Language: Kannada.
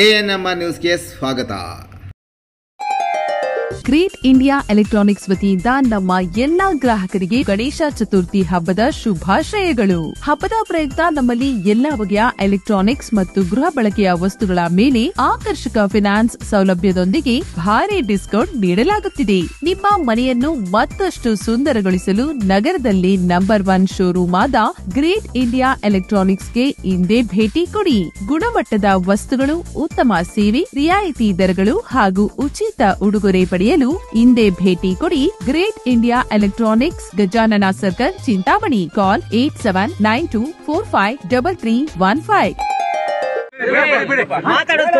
ಎಎನ್ಎಂ ನ್ಯೂಸ್ಗೆ ಸ್ವಾಗತ. ಗ್ರೇಟ್ ಇಂಡಿಯಾ ಎಲೆಕ್ಟ್ರಾನಿಕ್ಸ್ ವತಿಯಿಂದ ನಮ್ಮ ಎಲ್ಲಾ ಗ್ರಾಹಕರಿಗೆ ಗಣೇಶ ಚತುರ್ಥಿ ಹಬ್ಬದ ಶುಭಾಶಯಗಳು. ಹಬ್ಬದ ಪ್ರಯುಕ್ತ ನಮ್ಮಲ್ಲಿ ಎಲ್ಲಾ ಬಗೆಯ ಎಲೆಕ್ಟ್ರಾನಿಕ್ಸ್ ಮತ್ತು ಗೃಹ ಬಳಕೆಯ ವಸ್ತುಗಳ ಮೇಲೆ ಆಕರ್ಷಕ ಫೈನಾನ್ಸ್ ಸೌಲಭ್ಯದೊಂದಿಗೆ ಭಾರಿ ಡಿಸ್ಕೌಂಟ್ ನೀಡಲಾಗುತ್ತಿದೆ. ನಿಮ್ಮ ಮನೆಯನ್ನು ಮತ್ತಷ್ಟು ಸುಂದರಗೊಳಿಸಲು ನಗರದಲ್ಲಿ ನಂಬರ್ 1 ಶೋರೂಮ್ ಆದ ಗ್ರೇಟ್ ಇಂಡಿಯಾ ಎಲೆಕ್ಟ್ರಾನಿಕ್ಸ್ಗೆ ಇಂದೇ ಭೇಟಿ ಕೊಡಿ. ಗುಣಮಟ್ಟದ ವಸ್ತುಗಳು, ಉತ್ತಮ ಸೇವೆ, ರಿಯಾಯಿತಿ ದರಗಳು ಹಾಗೂ ಉಚಿತ ಉಡುಗೊರೆ ಪಡೆಯಲು ಇಂದೇ ಭೇಟಿ ಕೊಡಿ. Great India electronics, Gajanana circle, Chintamani. Call 8792453315. ಮಾತಾಡೋದು